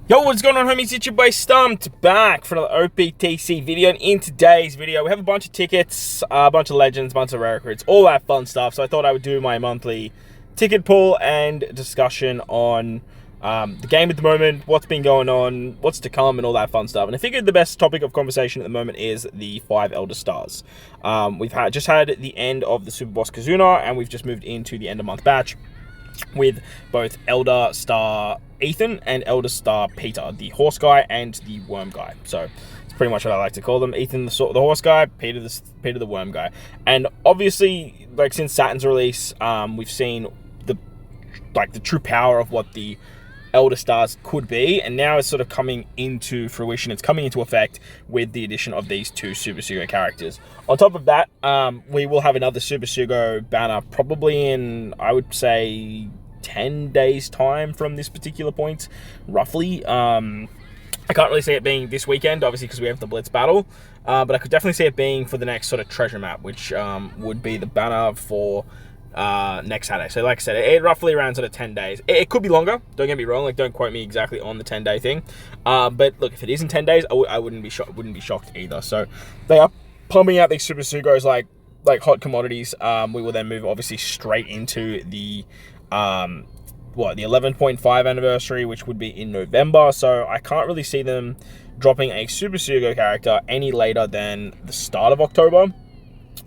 Yo, what's going on, homies? It's your boy Stumped back for another OPTC video. And in today's video, we have a bunch of tickets, a bunch of legends, a bunch of rare recruits, all that fun stuff. So I thought I would do my monthly ticket pool and discussion on the game at the moment, what's been going on, what's to come, and all that fun stuff. And I figured the best topic of conversation at the moment is the 5 Elder Stars. We've just had the end of the Super Boss Kazuna, and we've just moved into the end of month batch with both Elder Star Ethan and Elder Star Peter, the horse guy and the worm guy. So it's pretty much what I like to call them: Ethan the horse guy, Peter the worm guy. And obviously, like, since Saturn's release, we've seen the true power of what the Elder Stars could be, and now it's sort of coming into fruition. It's coming into effect with the addition of these 2 Super Sugo characters. On top of that, we will have another Super Sugo banner probably in, I would say, 10 days time from this particular point, roughly. I can't really see it being this weekend, obviously, because we have the Blitz battle, but I could definitely see it being for the next sort of treasure map, which would be the banner for next Saturday. So like I said, it roughly around sort of 10 days. It could be longer, don't get me wrong, like, don't quote me exactly on the 10-day thing, but look, if it is in 10 days, I wouldn't be shocked either. So they are pumping out these Super Sugos like hot commodities. We will then move obviously straight into the the 11.5 anniversary, which would be in November. So I can't really see them dropping a Super Sugo character any later than the start of October,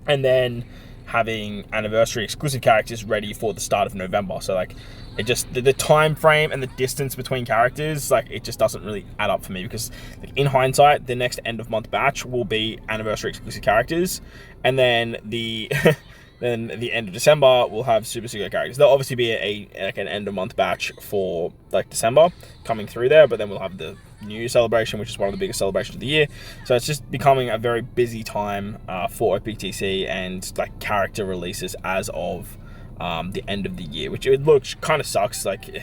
and then having anniversary exclusive characters ready for the start of November. So like, it just, the time frame and the distance between characters, like, it just doesn't really add up for me, because like, in hindsight, the next end of month batch will be anniversary exclusive characters, and then the then the end of December will have Super Sugo characters. There'll obviously be an end of month batch for like December coming through there, but then we'll have the New Year celebration, which is one of the biggest celebrations of the year. So it's just becoming a very busy time for OPTC and like character releases as of the end of the year, which it looks kind of sucks. Like,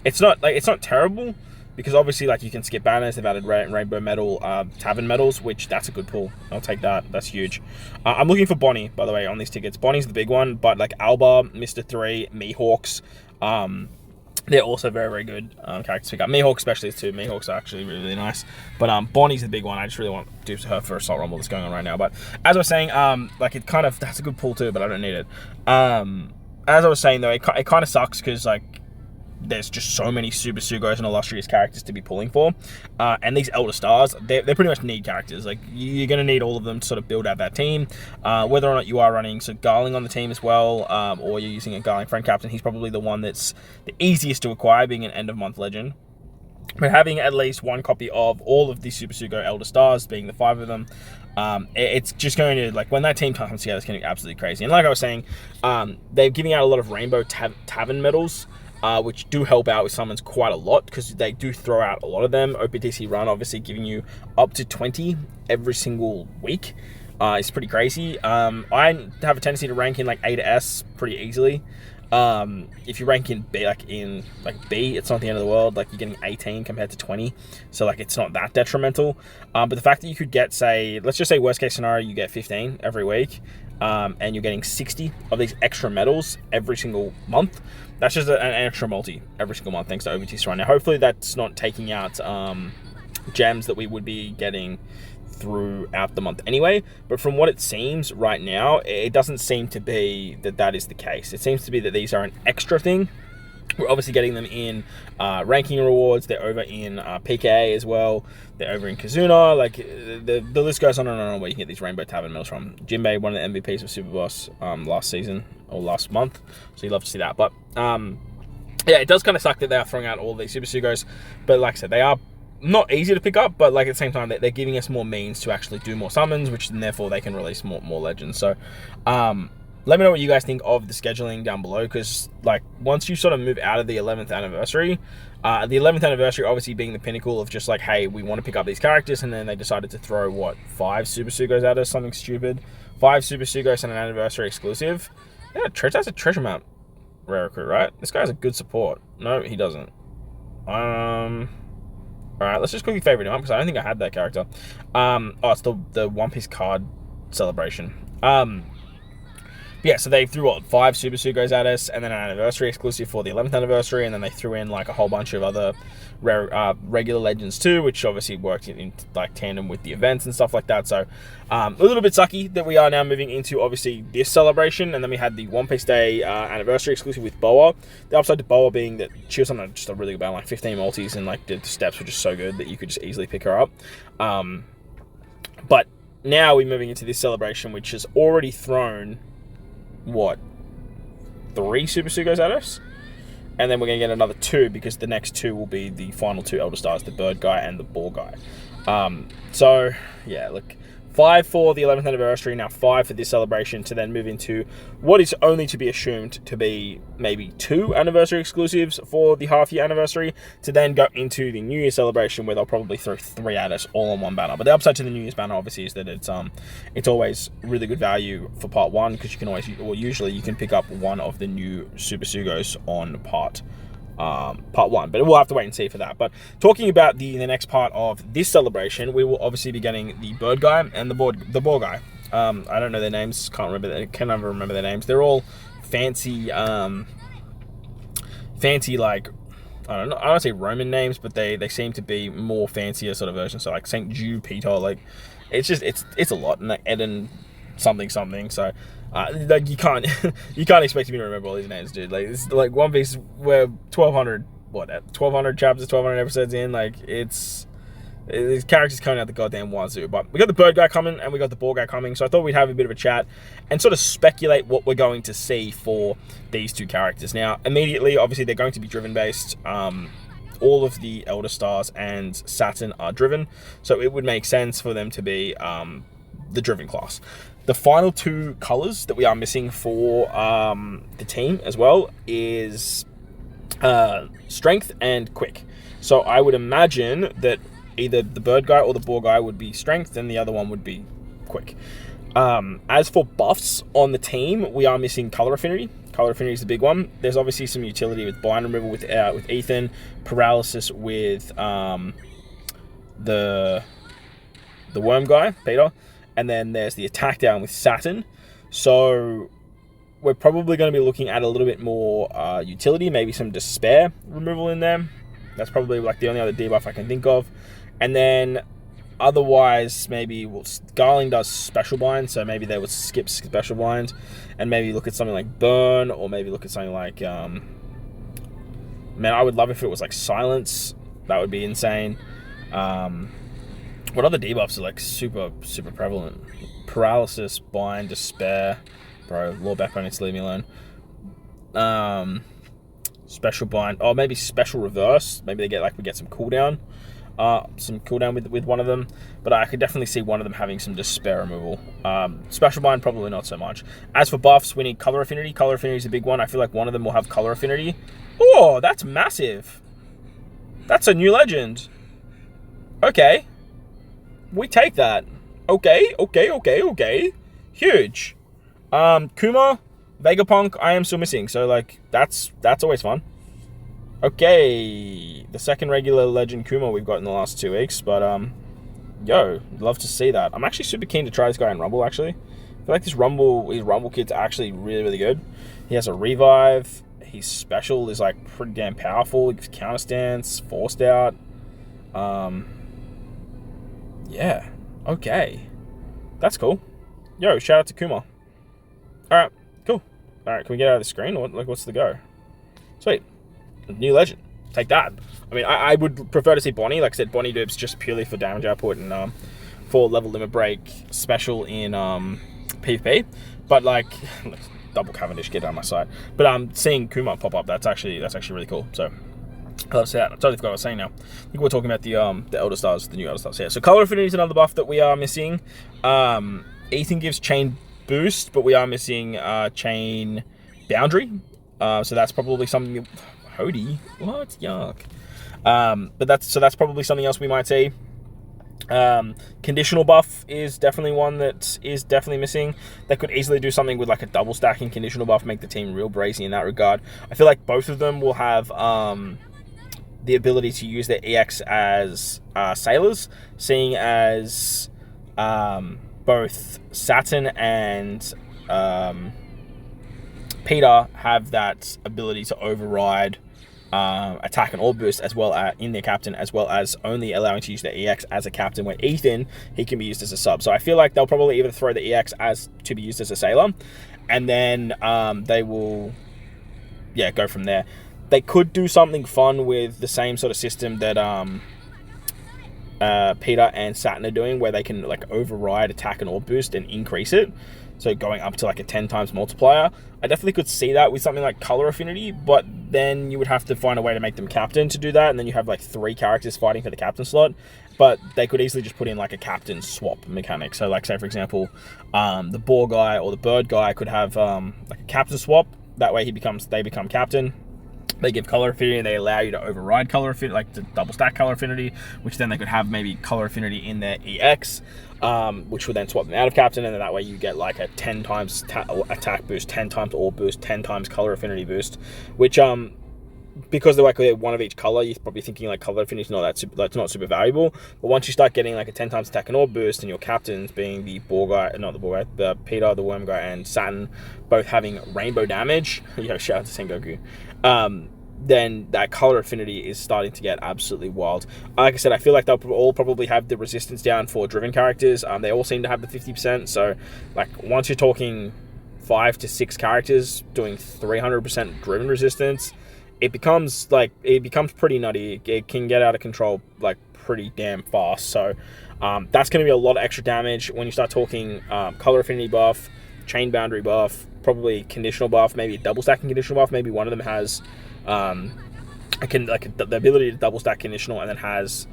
it's not terrible, because obviously, like, you can skip banners. They've added rainbow medal, tavern medals, which that's a good pull. I'll take that. That's huge. I'm looking for Bonnie, by the way, on these tickets. Bonnie's the big one, but like Alba, Mr. 3, Mihawks, they're also very, very good characters to pick up. Mihawk especially is too. Mihawks are actually really, really nice. But Bonnie's the big one. I just really want to do her for Assault Rumble that's going on right now. But as I was saying, like, it kind of, that's a good pull too, but I don't need it. As I was saying though, it kind of sucks, because like, there's just so many Super Sugos and illustrious characters to be pulling for, and these Elder Stars, they pretty much need characters. Like, you're going to need all of them to sort of build out that team, whether or not you are running Garling on the team as well, or you're using a Garling friend captain. He's probably the one that's the easiest to acquire, being an end of month legend. But having at least one copy of all of the Super Sugo Elder Stars, being the 5 of them, it's just going to, like, when that team comes together, it's going to be absolutely crazy. And like I was saying, they're giving out a lot of rainbow tavern medals, which do help out with summons quite a lot, because they do throw out a lot of them. OPTC Run obviously giving you up to 20 every single week. It's pretty crazy. I have a tendency to rank in like A to S pretty easily. If you rank in B, B, it's not the end of the world. Like, you're getting 18 compared to 20, so like, it's not that detrimental. But the fact that you could get, say, let's just say worst case scenario, you get 15 every week, and you're getting 60 of these extra medals every single month. That's just an extra multi every single month, thanks to OPTC Run. Now, hopefully that's not taking out gems that we would be getting throughout the month anyway, but from what it seems right now, it doesn't seem to be that is the case. It seems to be that these are an extra thing. We're obviously getting them in ranking rewards. They're over in PKA as well. They're over in Kazuna. Like, the list goes on and on where you can get these rainbow tavern medals from. Jinbei, one of the MVPs of Super Boss last season or last month, so you'd love to see that. But yeah, it does kind of suck that they are throwing out all these Super Sugos, but like I said, they are not easy to pick up, but like, at the same time, they're giving us more means to actually do more summons, which then therefore they can release more legends. So let me know what you guys think of the scheduling down below, because like, once you sort of move out of the 11th anniversary, the 11th anniversary obviously being the pinnacle of just like, hey, we want to pick up these characters, and then they decided to throw, what, 5 Super Sugos at us, something stupid. 5 Super Sugos and an anniversary exclusive. Yeah, that's a treasure map rare recruit, right? This guy has a good support. No, he doesn't. Alright, let's just quickly favorite him up, because I don't think I had that character. Oh, it's the One Piece card celebration. yeah, so they threw, what, 5 Super Sugos at us, and then an anniversary exclusive for the 11th anniversary, and then they threw in, like, a whole bunch of other rare, regular legends too, which obviously worked in like, tandem with the events and stuff like that. So, a little bit sucky that we are now moving into, obviously, this celebration, and then we had the One Piece Day anniversary exclusive with Boa. The upside to Boa being that she was on just a really good battle, like 15 multis, and, like, the steps were just so good that you could just easily pick her up. But now we're moving into this celebration, which has already thrown... what, 3 Super Sugos at us, and then we're gonna get another 2 because the next 2 will be the final 2 Elder Stars, the Bird guy and the Boar guy. So yeah, look, 5 for the 11th anniversary, now 5 for this celebration, to then move into what is only to be assumed to be maybe 2 anniversary exclusives for the half-year anniversary, to then go into the New Year celebration where they'll probably throw 3 at us all on one banner. But the upside to the New Year's banner, obviously, is that it's always really good value for part 1, because you can always, or usually you can pick up one of the new Super Sugos on part 1, but we'll have to wait and see for that. But talking about the next part of this celebration, we will obviously be getting the Bird guy and the Boar guy. I don't know their names, can never remember their names. They're all fancy, like, I don't know, I don't say Roman names, but they seem to be more fancier sort of versions. So like Saint Jew, Peter, like it's a lot, and like Aidan something. So like you can't expect me to remember all these names, dude. Like it's like One Piece, where 1200 chapters, 1200 episodes in, like these characters coming out the goddamn wazoo. But we got the Bird guy coming and we got the Boar guy coming, so I thought we'd have a bit of a chat and sort of speculate what we're going to see for these 2 characters. Now, immediately, obviously, they're going to be driven based. All of the Elder Stars and Saturn are driven, so it would make sense for them to be the driven class. The final 2 colors that we are missing for the team as well is strength and quick. So I would imagine that either the Bird guy or the Boar guy would be strength, and the other one would be quick. As for buffs on the team, we are missing color affinity. Color affinity is the big one. There's obviously some utility with blind removal with Ethan, paralysis with the worm guy, Peter, and then there's the attack down with Saturn. So we're probably going to be looking at a little bit more utility, maybe some despair removal in there. That's probably like the only other debuff I can think of. And then otherwise, maybe Garling does special blind, so maybe they would skip special blind and maybe look at something like burn, or maybe look at something like man, I would love if it was like silence. That would be insane. What other debuffs are like super prevalent? Paralysis, bind, despair. Bro, Lord Backbone needs to leave me alone. Special bind. Oh, maybe special reverse. Maybe we get some cooldown. With one of them. But I could definitely see one of them having some despair removal. Special bind, probably not so much. As for buffs, we need color affinity. Color affinity is a big one. I feel like one of them will have color affinity. Oh, that's massive. That's a new legend. Okay. We take that. Okay. Huge. Kuma, Vegapunk, I am still missing. So, like, that's always fun. Okay. The second regular legend Kuma we've got in the last 2 weeks. But, yo, love to see that. I'm actually super keen to try this guy in Rumble, actually. I feel like his Rumble kit's actually really, really good. He has a revive. His special is, like, pretty damn powerful. He gives counter stance, forced out. Yeah. Okay. That's cool. Yo, shout out to Kuma. Alright, cool. Alright, can we get out of the screen? Or what's the go? Sweet. New legend. Take that. I mean, I would prefer to see Bonnie. Like I said, Bonnie dupes just purely for damage output and for level limit break special in PvP. But like, double Cavendish, get down my side. But seeing Kuma pop up, that's actually really cool. So I love to see that. I totally forgot what I was saying now. I think we're talking about the Elder Stars, the new Elder Stars. Yeah. So color affinity is another buff that we are missing. Ethan gives chain boost, but we are missing chain boundary. So that's probably something. Hody, what? Yuck. But that's probably something else we might see. Conditional buff is definitely one that is definitely missing. They could easily do something with like a double stacking conditional buff, make the team real brazy in that regard. I feel like both of them will have the ability to use their EX as sailors, seeing as both Saturn and Peter have that ability to override attack and orb boost as well as in their captain, as well as only allowing to use their EX as a captain, where Ethan, he can be used as a sub. So I feel like they'll probably either throw the EX as to be used as a sailor, and then they will, yeah, go from there. They could do something fun with the same sort of system that Peter and Saturn are doing, where they can like override attack and orb boost and increase it, so going up to like a 10 times multiplier. I definitely could see that with something like color affinity, but then you would have to find a way to make them captain to do that, and then you have like 3 characters fighting for the captain slot. But they could easily just put in like a captain swap mechanic. So like, say for example, the boar guy or the bird guy could have like a captain swap. That way they become captain. They give color affinity, and they allow you to override color affinity, like to double stack color affinity, which then they could have maybe color affinity in their EX, which would then swap them out of captain, and then that way you get like a 10 times attack boost, 10 times orb boost, 10 times color affinity boost, which because they're like one of each color, you're probably thinking like color affinity is not that super, that's not super valuable. But once you start getting like a 10 times attack and orb boost, and your captains being the boar guy, not the boar guy, the Peter, the worm guy, and Saturn, both having rainbow damage, shout out to Sengoku, then that color affinity is starting to get absolutely wild. Like I said, I feel like they'll all probably have the resistance down for driven characters. They all seem to have the 50%. So like once you're talking 5 to 6 characters doing 300% driven resistance, it becomes pretty nutty. It can get out of control like pretty damn fast. So that's going to be a lot of extra damage when you start talking color affinity buff, chain boundary buff, probably conditional buff, maybe a double stacking conditional buff. Maybe one of them has the ability to double stack conditional, and then has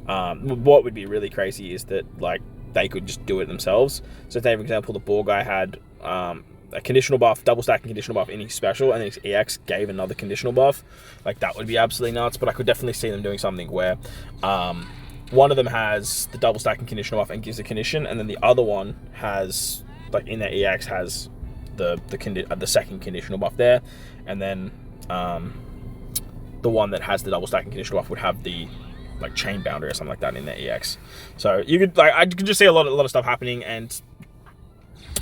what would be really crazy is that like they could just do it themselves. So say for example the boar guy had a conditional buff, double stacking conditional buff in his special, and then his EX gave another conditional buff. Like that would be absolutely nuts. But I could definitely see them doing something where one of them has the double stacking conditional buff and gives a condition, and then the other one has like in their EX has the second conditional buff there, and then the one that has the double stacking conditional buff would have the like chain boundary or something like that in their EX. So you could I could just see a lot of stuff happening, and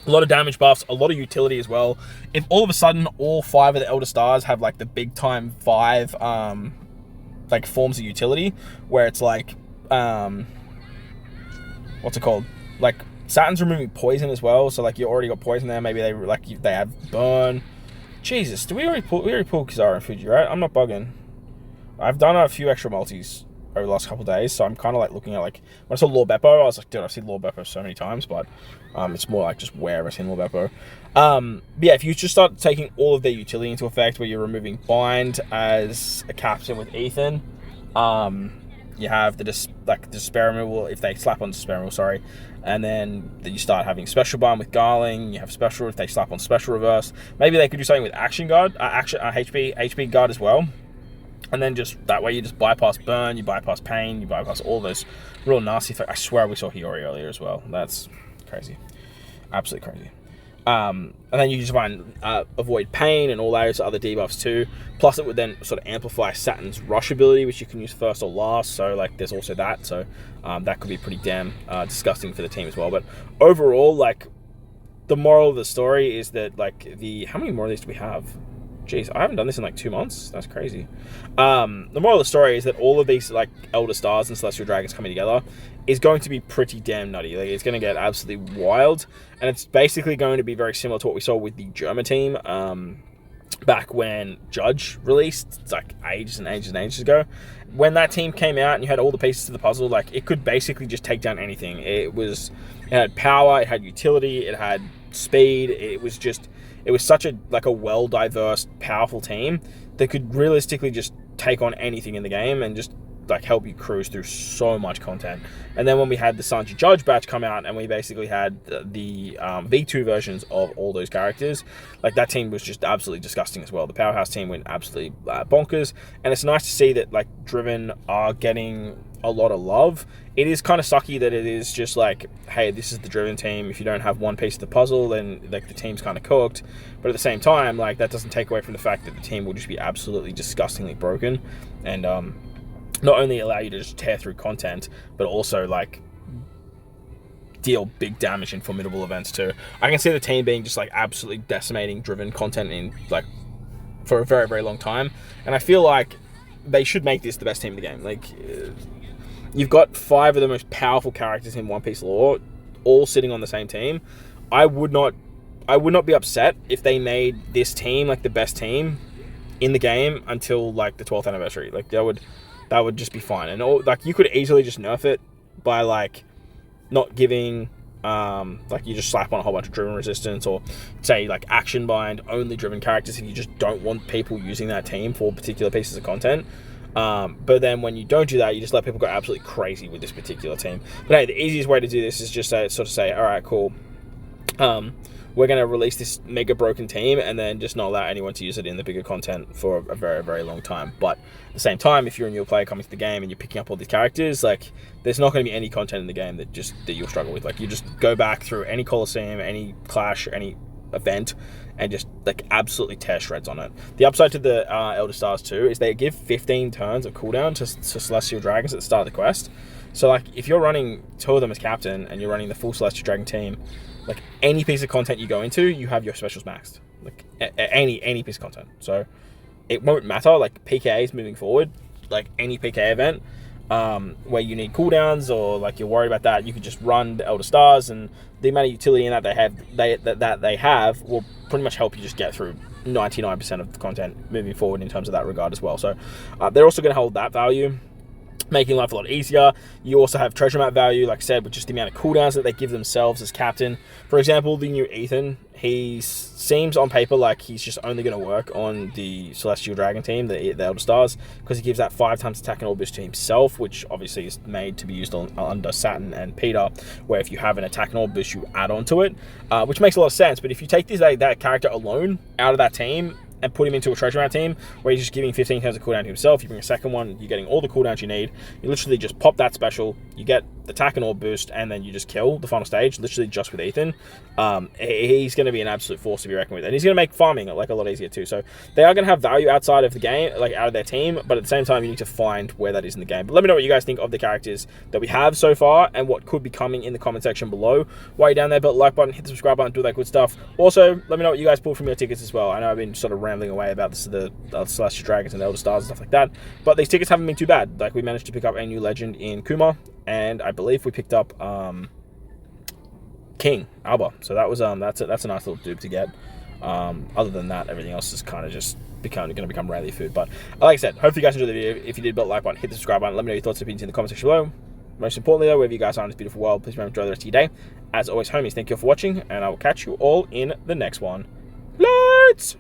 a lot of damage buffs, a lot of utility as well. If all of a sudden all 5 of the Elder Stars have like the big time 5 like forms of utility, where it's like what's it called? Like Saturn's removing poison as well, so like you already got poison there. Maybe they have burn. Jesus, we already pulled Kizaru and Fuji, right? I'm not bugging. I've done a few extra multis over the last couple of days, so I'm kind of like looking at like when I saw Lord Beppo, I was like, dude, I've seen Lord Beppo so many times, but it's more like just where I've seen Lord Beppo. But yeah, if you just start taking all of their utility into effect, where you're removing bind as a captain with Ethan, you have the despair removal if they slap on despair removal, sorry. And then you start having special bind with Garling. You have special if they slap on special reverse. Maybe they could do something with action guard, HP guard as well. And then just that way you just bypass burn, you bypass pain, you bypass all those real nasty things. I swear we saw Hiyori earlier as well. That's crazy, absolutely crazy. And then you just find avoid pain and all those other debuffs too. Plus it would then sort of amplify Saturn's rush ability, which you can use first or last. So like there's also that. So that could be pretty damn disgusting for the team as well. But overall, like the moral of the story is that like how many more of these do we have? Jeez, I haven't done this in like 2 months. That's crazy. The moral of the story is that all of these like Elder Stars and Celestial Dragons coming together is going to be pretty damn nutty. Like it's going to get absolutely wild, and it's basically going to be very similar to what we saw with the Germa team back when Judge released. It's like ages and ages and ages ago. When that team came out and you had all the pieces to the puzzle, like it could basically just take down anything. It had power, it had utility, it had speed. It was such a well diverse, powerful team that could realistically just take on anything in the game and just like help you cruise through so much content. And then when we had the Sanji Judge batch come out and we basically had the V2 versions of all those characters, like that team was just absolutely disgusting as well. The Powerhouse team went absolutely bonkers, and it's nice to see that like Driven are getting a lot of love. It is kind of sucky that it is just like, hey, this is the Driven team. If you don't have one piece of the puzzle, then like the team's kind of cooked. But at the same time, like that doesn't take away from the fact that the team will just be absolutely disgustingly broken, and not only allow you to just tear through content, but also like deal big damage in formidable events too. I can see the team being just like absolutely decimating driven content in like for a very, very long time. And I feel like they should make this the best team in the game. Like, you've got 5 of the most powerful characters in One Piece lore all sitting on the same team. I would not be upset if they made this team like the best team in the game until like the 12th anniversary. Like that would just be fine. And like you could easily just nerf it by like not giving like you just slap on a whole bunch of driven resistance, or say like action bind only driven characters if you just don't want people using that team for particular pieces of content. But then when you don't do that, you just let people go absolutely crazy with this particular team. But hey, the easiest way to do this is just sort of say, all right, cool. We're going to release this mega broken team and then just not allow anyone to use it in the bigger content for a very, very long time. But at the same time, if you're a new player coming to the game and you're picking up all these characters, like there's not going to be any content in the game that you'll struggle with. Like you just go back through any Coliseum, any Clash, any event, and just like absolutely tear shreds on it. The upside to the Elder Stars too is they give 15 turns of cooldown to Celestial Dragons at the start of the quest. So like if you're running 2 of them as captain and you're running the full Celestial Dragon team, like any piece of content you go into, you have your specials maxed. Like any piece of content. So it won't matter. Like PKAs moving forward, like any PK event where you need cooldowns or like you're worried about that, you could just run the Elder Stars, and the amount of utility in that they have will pretty much help you just get through 99% of the content moving forward in terms of that regard as well. So they're also going to hold that value, making life a lot easier. You also have treasure map value, like I said, with just the amount of cooldowns that they give themselves as captain. For example, the new Ethan, he seems on paper like he's just only going to work on the Celestial Dragon team, the Elder Stars, because he gives that 5 times attack and all boost to himself, which obviously is made to be used under Saturn and Peter, where if you have an attack and all boost, you add on to it, which makes a lot of sense. But if you take that character alone out of that team and put him into a treasure map team where he's just giving 15 turns of cooldown to himself, you bring a second one, you're getting all the cooldowns you need, you literally just pop that special, you get the attack and all boost, and then you just kill the final stage, literally just with Ethan. He's going to be an absolute force to be reckoned with, and he's going to make farming like a lot easier too. So they are going to have value outside of the game, like out of their team, but at the same time you need to find where that is in the game. But let me know what you guys think of the characters that we have so far and what could be coming in the comment section below. While you're down there, hit the like button, hit the subscribe button, do that good stuff. Also, let me know what you guys pulled from your tickets as well. I know I've been sort of rambling away about the Celestial Dragons and Elder Stars and stuff like that, but these tickets haven't been too bad. Like we managed to pick up a new legend in Kuma, and I believe we picked up King Alba. So that was that's a nice little dupe to get. Other than that, everything else is kind of just going to become rarely food. But like I said, hopefully you guys enjoyed the video. If you did, like button, hit the subscribe button. Let me know your thoughts and opinions in the comment section below. Most importantly though, wherever you guys are in this beautiful world, please remember to enjoy the rest of your day. As always, homies, thank you all for watching, and I will catch you all in the next one. Let's